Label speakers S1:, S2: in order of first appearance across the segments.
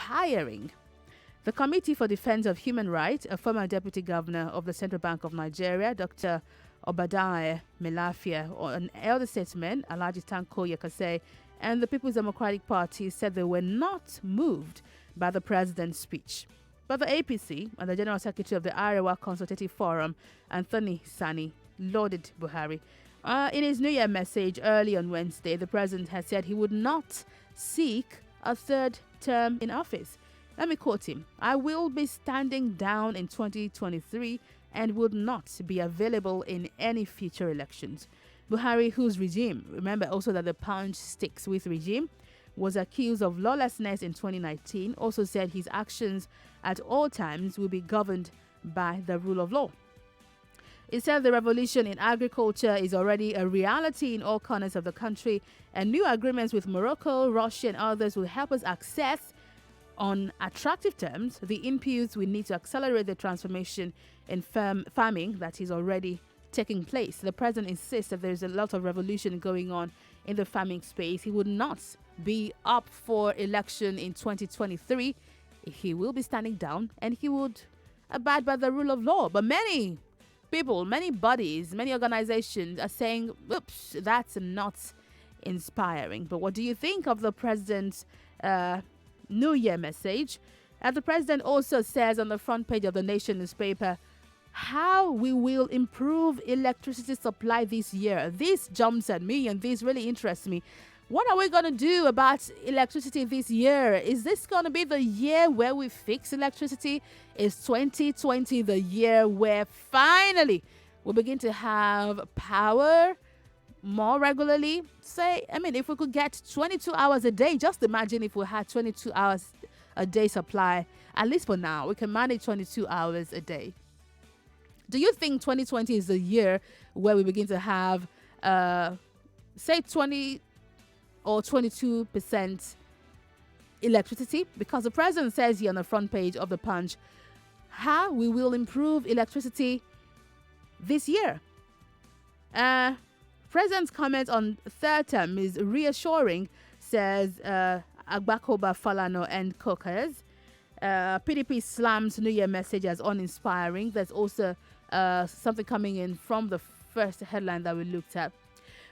S1: inspiring. The Committee for Defense of Human Rights, a former deputy governor of the Central Bank of Nigeria, Dr. Obadiah Melafia, or an elder statesman, Alhaji Tanko Yakase, and the People's Democratic Party said they were not moved by the president's speech. But the APC and the General Secretary of the Arewa Consultative Forum, Anthony Sani, lauded Buhari. In his New Year message early on Wednesday, the president has said he would not seek a third term in office. Let me quote him. "I will be standing down in 2023 and would not be available in any future elections." Buhari, whose regime, remember also that the punch sticks with regime, was accused of lawlessness in 2019, also said his actions at all times will be governed by the rule of law. He said the revolution in agriculture is already a reality in all corners of the country, and new agreements with Morocco, Russia, and others will help us access, on attractive terms, the inputs we need to accelerate the transformation in farming that is already taking place. The president insists that there is a lot of revolution going on in the farming space. He would not be up for election in 2023. He will be standing down and he would abide by the rule of law. But many people, many bodies, many organizations are saying, oops, that's not inspiring. But what do you think of the president's New Year message? And the president also says on the front page of the Nation newspaper how we will improve electricity supply this year. This jumps at me and this really interests me. What are we going to do about electricity this year? Is this going to be the year where we fix electricity? Is 2020 the year where finally we begin to have power more regularly? If we could get 22 hours a day, just imagine if we had 22 hours a day supply. At least for now, we can manage 22 hours a day. Do you think 2020 is the year where we begin to have, 20 or 22% electricity? Because the president says here on the front page of the Punch how we will improve electricity this year. President's comment on third term is reassuring, says Agbakoba Falano and Cokers. PDP slams New Year message as uninspiring. There's also something coming in from the first headline that we looked at.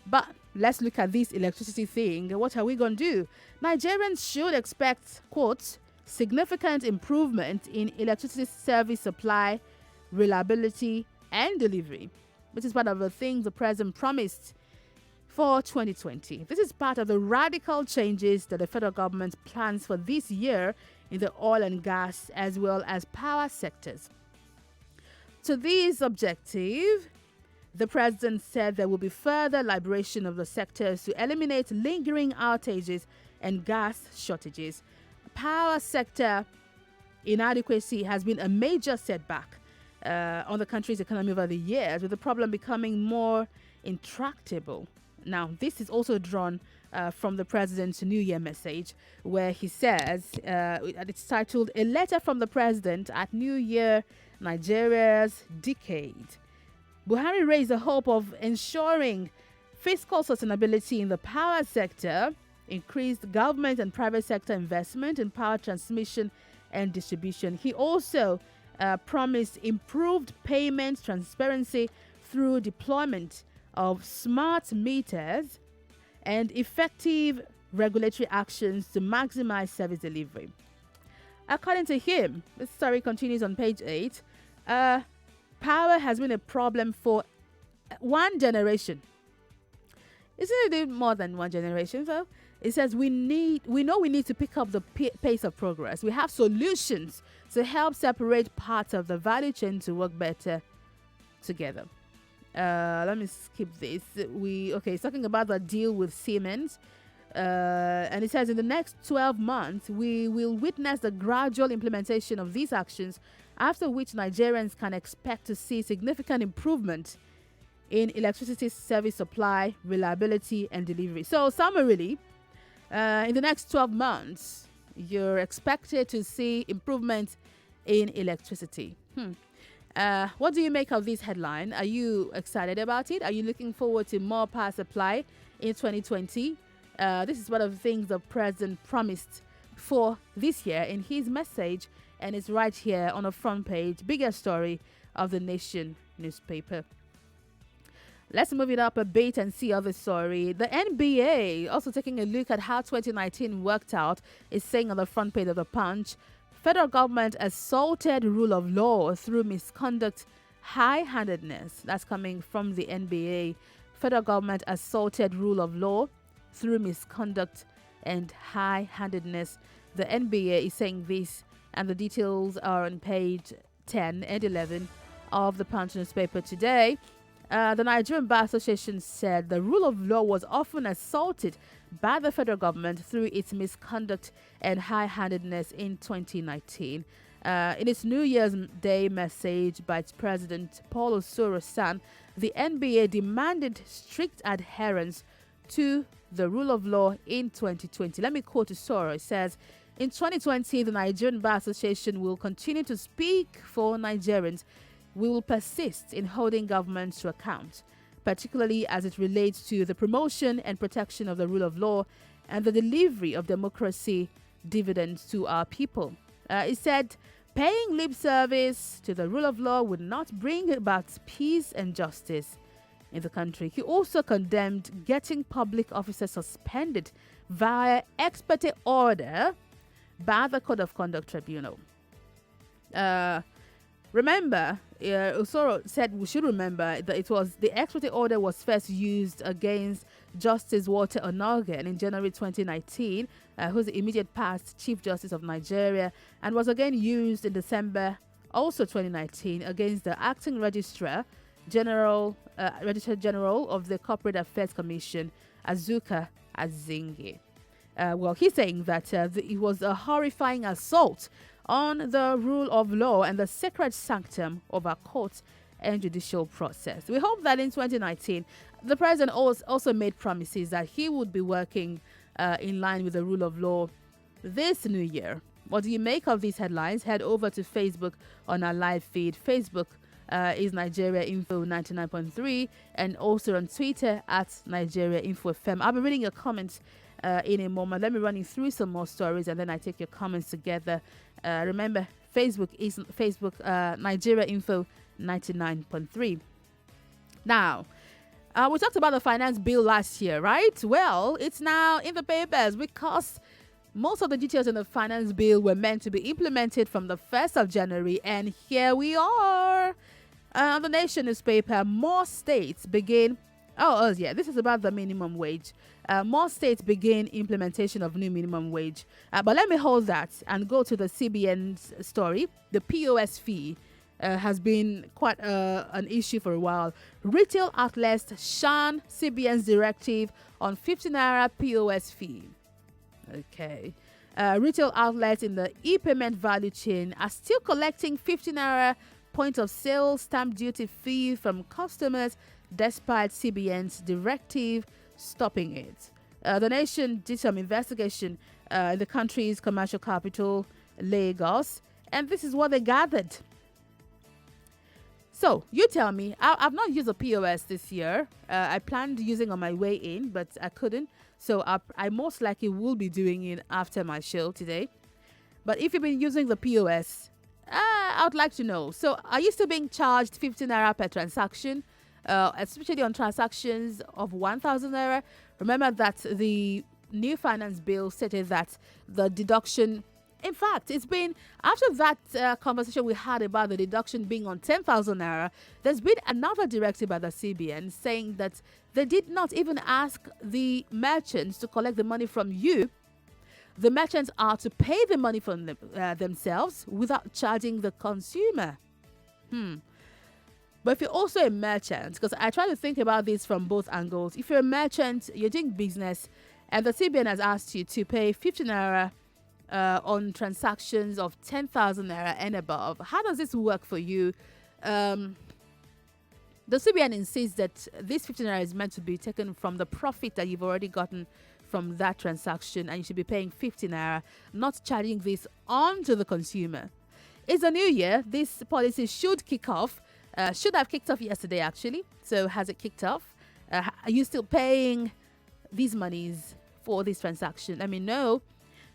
S1: But let's look at this electricity thing. What are we going to do? Nigerians should expect, quote, significant improvement in electricity service supply, reliability, and delivery. This is part of the things the president promised for 2020. This is part of the radical changes that the federal government plans for this year in the oil and gas as well as power sectors. To this objective, the president said there will be further liberation of the sectors to eliminate lingering outages and gas shortages. Power sector inadequacy has been a major setback on the country's economy over the years, with the problem becoming more intractable. Now, this is also drawn from the president's New Year message, where he says, it's titled, "A Letter from the President at New Year, Nigeria's Decade." Buhari raised the hope of ensuring fiscal sustainability in the power sector, increased government and private sector investment in power transmission and distribution. He also promised improved payment transparency through deployment of smart meters and effective regulatory actions to maximize service delivery. According to him, this story continues on page 8, power has been a problem for one generation. Isn't it more than one generation though? It says we know we need to pick up the pace of progress. We have solutions to help separate parts of the value chain to work better together. Let me skip this. It's talking about the deal with Siemens. And it says in the next 12 months, we will witness the gradual implementation of these actions, after which Nigerians can expect to see significant improvement in electricity service supply, reliability, and delivery. So summarily, in the next 12 months, you're expected to see improvement in electricity. What do you make of this headline? Are you excited about it? Are you looking forward to more power supply in 2020? This is one of the things the president promised for this year in his message, and it's right here on the front page, biggest story of the Nation newspaper. Let's move it up a bit and see other story. The NBA, also taking a look at how 2019 worked out, is saying on the front page of the Punch, federal government assaulted rule of law through misconduct, high-handedness. That's coming from the NBA. Federal government assaulted rule of law through misconduct and high-handedness. The NBA is saying this, and the details are on page 10 and 11 of the Punch newspaper today. The Nigerian Bar Association said the rule of law was often assaulted by the federal government through its misconduct and high-handedness in 2019. In its New Year's Day message by its president, Paul Osoro-San, the NBA demanded strict adherence to the rule of law in 2020. Let me quote Osoro. It says, in 2020, the Nigerian Bar Association will continue to speak for Nigerians. We will persist in holding governments to account, particularly as it relates to the promotion and protection of the rule of law and the delivery of democracy dividends to our people. It said, paying lip service to the rule of law would not bring about peace and justice in the country. He also condemned getting public officers suspended via ex parte order by the Code of Conduct Tribunal. Remember, Osoro said we should remember that it was the ex parte order was first used against Justice Walter Onogen in January 2019, who's the immediate past Chief Justice of Nigeria, and was again used in December also 2019 against the acting Registrar General of the Corporate Affairs Commission, Azuka Azingi. He's saying that it was a horrifying assault on the rule of law and the sacred sanctum of our court and judicial process. We hope that in 2019, the president also made promises that he would be working in line with the rule of law this new year. What do you make of these headlines? Head over to Facebook on our live feed. Facebook is Nigeria Info 99.3 and also on Twitter at Nigeria Info FM. I'll be reading your comments in a moment. Let me run you through some more stories and then I take your comments together. Remember, Facebook is Nigeria Info 99.3. Now, we talked about the finance bill last year, right? Well, it's now in the papers because most of the details in the finance bill were meant to be implemented from the 1st of January, and here we are. The Nation newspaper, more states begin. This is about the minimum wage. More states begin implementation of new minimum wage. But let me hold that and go to the CBN's story. The POS fee has been quite an issue for a while. Retail outlets shun CBN's directive on 50 naira POS fee. Okay. Retail outlets in the e-payment value chain are still collecting 50 naira point of sale stamp duty fee from customers despite CBN's directive stopping it. The Nation did some investigation in the country's commercial capital, Lagos, and this is what they gathered. So, you tell me, I've not used a POS this year. I planned using on my way in, but I couldn't. So, I most likely will be doing it after my show today. But if you've been using the POS, I would like to know. So, are you still being charged 15 naira per transaction? Especially on transactions of 1,000 naira. Remember that the new finance bill stated that the deduction, in fact, it's been after that conversation we had about the deduction being on 10,000 naira, there's been another directive by the CBN saying that they did not even ask the merchants to collect the money from you. The merchants are to pay the money from themselves without charging the consumer. But if you're also a merchant, because I try to think about this from both angles. If you're a merchant, you're doing business, and the CBN has asked you to pay 50 naira on transactions of 10,000 naira and above. How does this work for you? The CBN insists that this 50 naira is meant to be taken from the profit that you've already gotten from that transaction, and you should be paying 50 naira, not charging this on to the consumer. It's a new year. This policy should kick off. Should have kicked off yesterday, actually. So has it kicked off? Are you still paying these monies for this transaction? Let me know.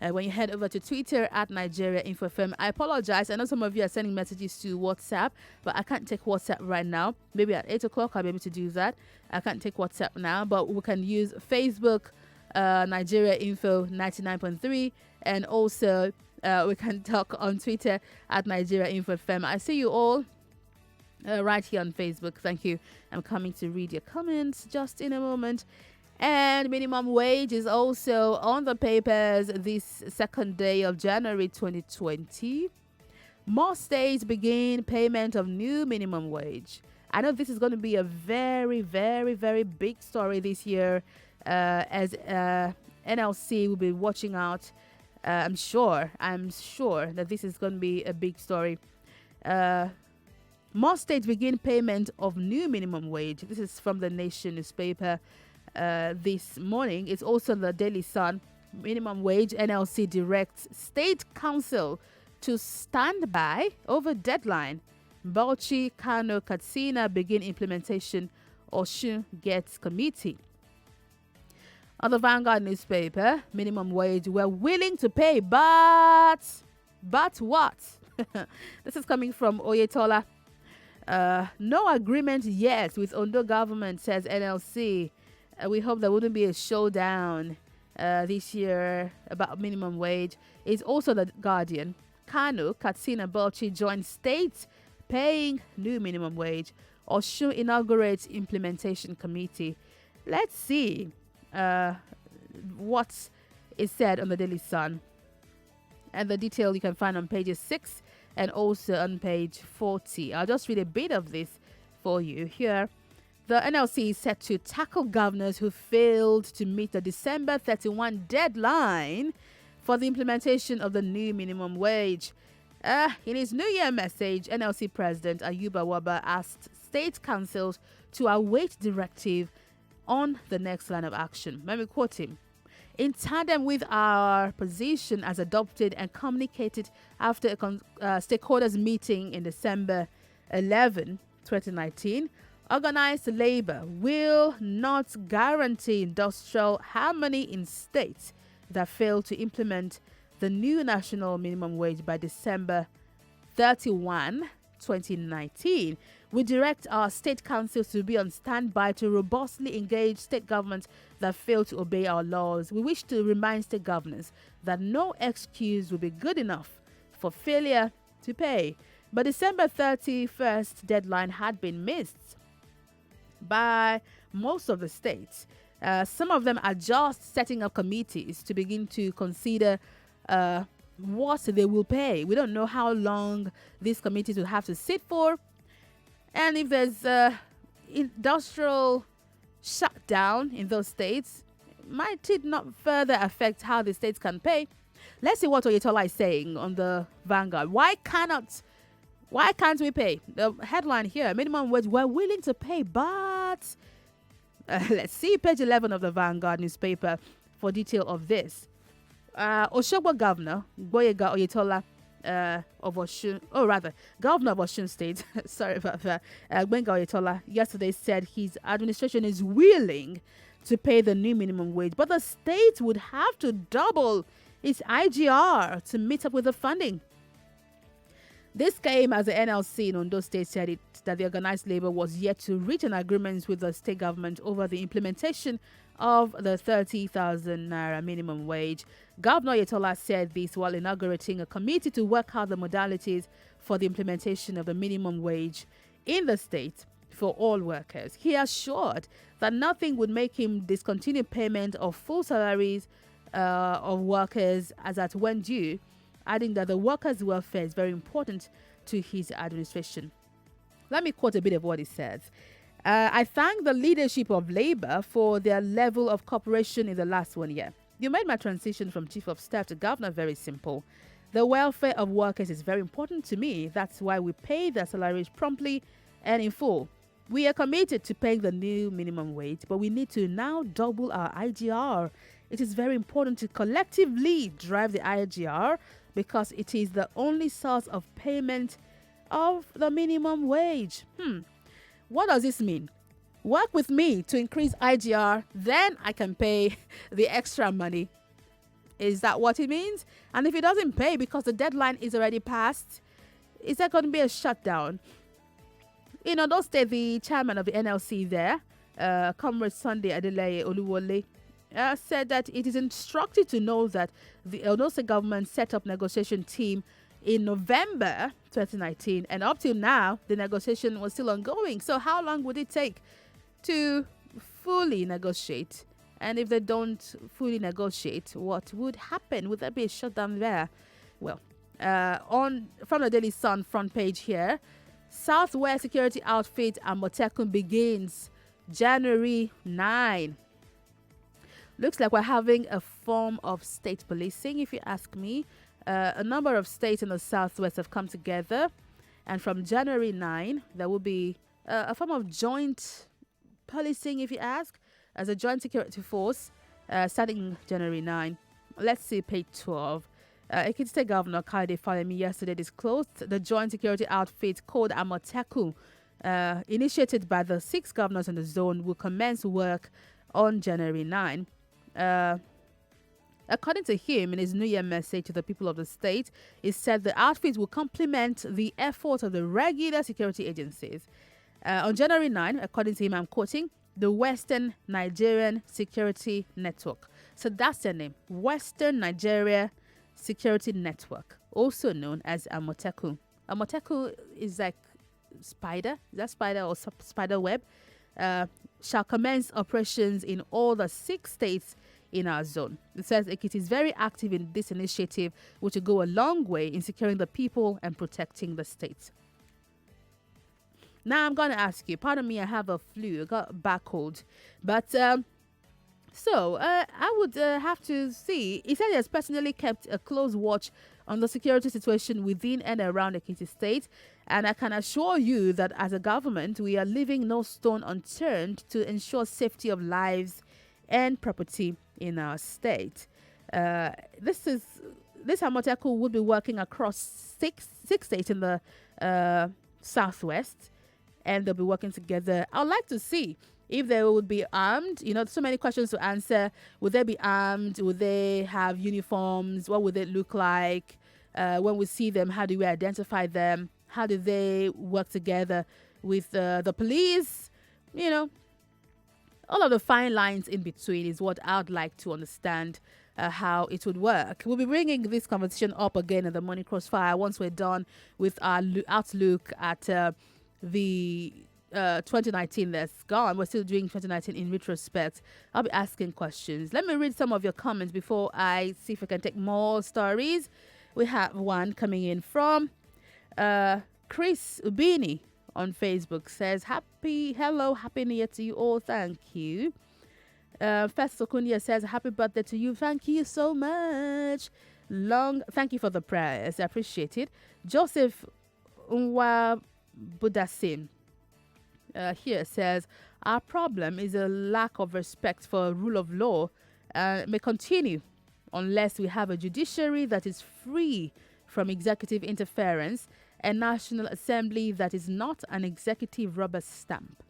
S1: When you head over to Twitter at Nigeria Info FM. I apologize. I know some of you are sending messages to WhatsApp, but I can't take WhatsApp right now. Maybe at 8 o'clock I'll be able to do that. I can't take WhatsApp now, but we can use Facebook, Nigeria Info 99.3, and also we can talk on Twitter at Nigeria Info FM. I see you all right here on Facebook. Thank you. I'm coming to read your comments just in a moment. And minimum wage is also on the papers this second day of January 2020. More states begin payment of new minimum wage. I know this is going to be a very, very, very big story this year, as NLC will be watching out. I'm sure that this is going to be a big story. More states begin payment of new minimum wage. This is from the Nation newspaper. This morning. It's also the Daily Sun. Minimum wage, NLC directs State Council to stand by over deadline. Bauchi, Kano, Katsina begin implementation. Osun gets committee. On the Vanguard newspaper, minimum wage, we're willing to pay, but what? This is coming from Oyetola. No agreement yet with Ondo government, says NLC. We hope there wouldn't be a showdown this year about minimum wage. It's also the Guardian. Kano, Katsina, Bauchi join states paying new minimum wage. Osun inaugurates implementation committee. Let's see what is said on the Daily Sun. And the detail you can find on pages 6 and also on page 40. I'll just read a bit of this for you here. The NLC is set to tackle governors who failed to meet the December 31 deadline for the implementation of the new minimum wage. In his New Year message, NLC President Ayuba Waba asked state councils to await directive on the next line of action. Let me quote him. In tandem with our position as adopted and communicated after a stakeholders meeting in December 11, 2019, organized labor will not guarantee industrial harmony in states that fail to implement the new national minimum wage by December 31, 2019. We direct our state councils to be on standby to robustly engage state governments that fail to obey our laws. We wish to remind state governors that no excuse will be good enough for failure to pay. But December 31st deadline had been missed by most of the states. Some of them are just setting up committees to begin to consider what they will pay. We don't know how long these committees will have to sit for. And if there's industrial shutdown in those states, might it not further affect how the states can pay? Let's see what Oyetola is saying on the Vanguard. Why can't we pay? The headline here, minimum wage, we're willing to pay, but let's see page 11 of the Vanguard newspaper for detail of this. Oshogbo Governor Gboyega Oyetola of Osun, Governor of Osun State, sorry about that, Gboyega Oyetola yesterday said his administration is willing to pay the new minimum wage, but the state would have to double its IGR to meet up with the funding. This came as the NLC in Ondo State said that the organized labor was yet to reach an agreement with the state government over the implementation of the 30,000 naira minimum wage. Governor Oyetola said this while inaugurating a committee to work out the modalities for the implementation of the minimum wage in the state for all workers. He assured that nothing would make him discontinue payment of full salaries of workers as at when due, adding that the workers' welfare is very important to his administration. Let me quote a bit of what he says. I thank the leadership of Labour for their level of cooperation in the last 1 year. You made my transition from Chief of Staff to Governor very simple. The welfare of workers is very important to me. That's why we pay their salaries promptly and in full. We are committed to paying the new minimum wage, but we need to now double our IGR. It is very important to collectively drive the IGR because it is the only source of payment of the minimum wage. What does this mean? Work with me to increase IGR, then I can pay the extra money. Is that what it means? And if it doesn't pay because the deadline is already passed, is there going to be a shutdown? In Ondo State, the chairman of the NLC there, Comrade Sunday Adeleye Oluwole, said that it is instructive to know that the Ondo State government set up negotiation team in November 2019, and up till now, the negotiation was still ongoing. So how long would it take to fully negotiate? And if they don't fully negotiate, what would happen? Would there be a shutdown there? Well, from the Daily Sun front page here, Southwest security outfit Amotekun begins January 9. Looks like we're having a form of state policing, if you ask me. A number of states in the Southwest have come together, and from January 9, there will be a form of joint policing, if you ask, as a joint security force starting January 9. Let's see page 12. Ekiti State Governor Kayode Fayemi yesterday disclosed the joint security outfit called Amotekun, initiated by the 6 governors in the zone, will commence work on January 9. According to him, in his New Year message to the people of the state, he said the outfit will complement the efforts of the regular security agencies. On January 9, according to him, I'm quoting, the Western Nigerian Security Network. So that's their name, Western Nigeria Security Network, also known as Amotekun. Amotekun is like spider, is that spider or spider web? Shall commence operations in all the 6 states in our zone. It says Ekiti is very active in this initiative, which will go a long way in securing the people and protecting the state. Now I'm going to ask you, pardon me, I have a flu, I got a back cold, but I would have to see. He said he has personally kept a close watch on the security situation within and around Ekiti State, and I can assure you that as a government, we are leaving no stone unturned to ensure safety of lives and property in our state. This Amotekun would be working across six states in the Southwest, and they'll be working together. I'd like to see if they would be armed. You know, so many questions to answer. Would they be armed? Would they have uniforms? What would they look like? When we see them, how do we identify them? How do they work together with the police? You know, all of the fine lines in between is what I'd like to understand how it would work. We'll be bringing this conversation up again in the Morning Crossfire once we're done with our outlook at the 2019 that's gone. We're still doing 2019 in retrospect. I'll be asking questions. Let me read some of your comments before I see if I can take more stories. We have one coming in from Chris Ubini on Facebook. Says, happy New Year to you all. Thank you. First Sokunia says, happy birthday to you. Thank you so much. Thank you for the prayers. I appreciate it. Joseph Unwa Budasim here says, our problem is a lack of respect for rule of law may continue unless we have a judiciary that is free from executive interference and National Assembly that is not an executive rubber stamp.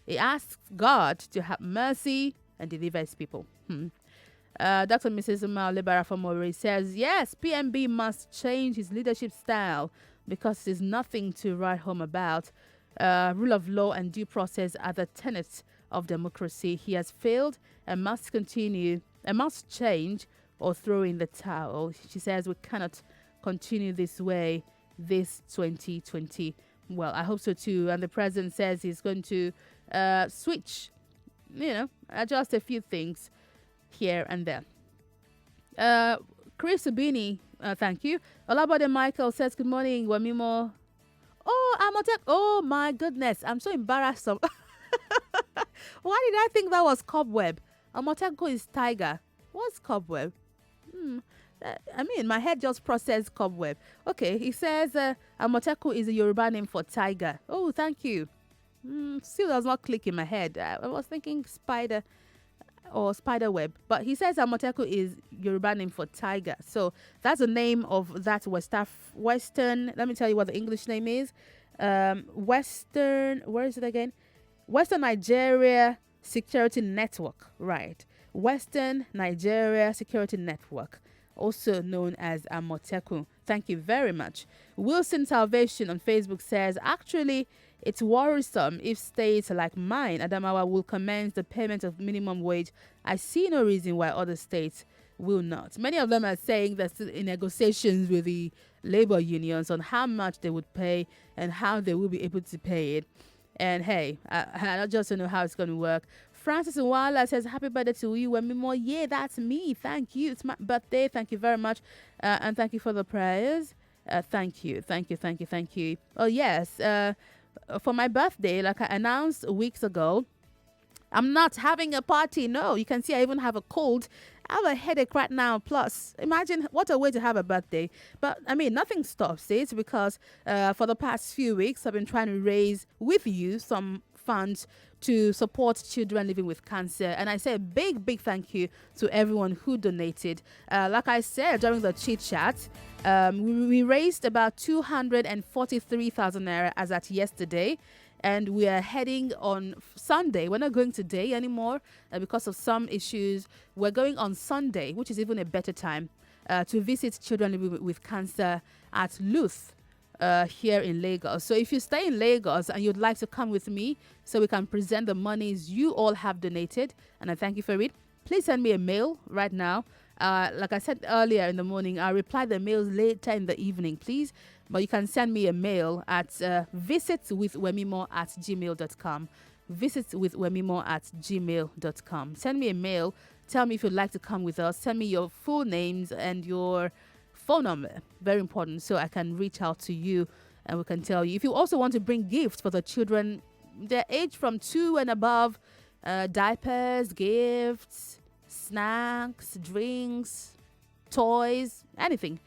S1: He asks God to have mercy and deliver his people. Dr. Mrs. Umar Lebara from Mori says, yes, PMB must change his leadership style because there's nothing to write home about. Rule of law and due process are the tenets of democracy. He has failed and must continue and must change or throw in the towel. She says we cannot continue this way this 2020. Well, I hope so too. And the president says he's going to switch, adjust a few things here and there. Chris Ubini, thank you. Olabode Michael says, good morning, Wemimo. Oh, Amotek. Oh, my goodness. I'm so embarrassed. Why did I think that was cobweb? Amotek is tiger. What's cobweb? My head just processed cobweb. Okay, he says Amoteku is a Yoruba name for tiger. Oh, thank you. Still does not click in my head. I was thinking spider or spider web. But he says Amoteku is Yoruba name for tiger. So that's the name of that Western. Let me tell you what the English name is. Western, where is it again? Western Nigeria Security Network. Right. Western Nigeria Security Network, also known as Amotekun. Thank you very much. Wilson Salvation on Facebook says, actually, it's worrisome if states like mine, Adamawa, will commence the payment of minimum wage. I see no reason why other states will not. Many of them are saying that in negotiations with the labor unions on how much they would pay and how they will be able to pay it. And hey, I just don't know how it's going to work. Francis Nwala says, happy birthday to you, Wemimo. Yeah, that's me. Thank you. It's my birthday. Thank you very much. And thank you for the prayers. Thank you. Oh, yes. For my birthday, like I announced weeks ago, I'm not having a party. No, you can see I even have a cold. I have a headache right now. Plus, imagine what a way to have a birthday. But I mean, nothing stops it because for the past few weeks, I've been trying to raise with you some funds to support children living with cancer. And I say a big thank you to everyone who donated. Like I said during the chit chat, we raised about 243,000 naira as at yesterday. And we are heading on Sunday. We're not going today anymore because of some issues. We're going on Sunday, which is even a better time, to visit children living with cancer at Luth here in Lagos. So if you stay in Lagos and you'd like to come with me so we can present the monies you all have donated, and I thank you for it, please send me a mail right now. Like I said earlier in the morning, I'll reply the mails later in the evening, please. But you can send me a mail at visitwithwemimo@gmail.com. Visitwithwemimo@gmail.com. Send me a mail. Tell me if you'd like to come with us. Send me your full names and your phone number. Very important, so I can reach out to you and we can tell you. If you also want to bring gifts for the children, their age from 2 and above, diapers, gifts, snacks, drinks, toys, anything.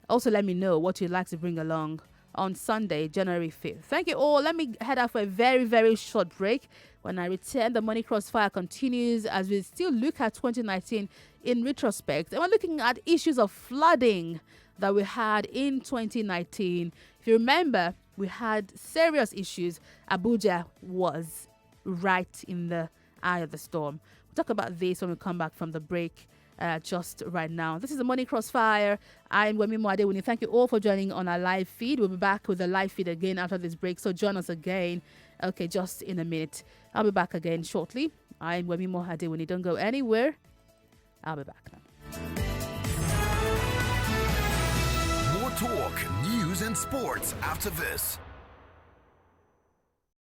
S1: Also, let me know what you'd like to bring along on Sunday, January 5th. Thank you all. Let me head out for a very short break. When I return, the Money Crossfire continues as we still look at 2019 in retrospect. And we're looking at issues of flooding that we had in 2019. If you remember, we had serious issues. Abuja was right in the eye of the storm. We'll talk about this when we come back from the break. Just right now. This is the Money Crossfire. I'm Wemimo Adewuni. Thank you all for joining on our live feed. We'll be back with the live feed again after this break, so join us again. Okay, just in a minute. I'll be back again shortly. I'm Wemimo Adewuni. Don't go anywhere. I'll be back now.
S2: More talk, news and sports after this.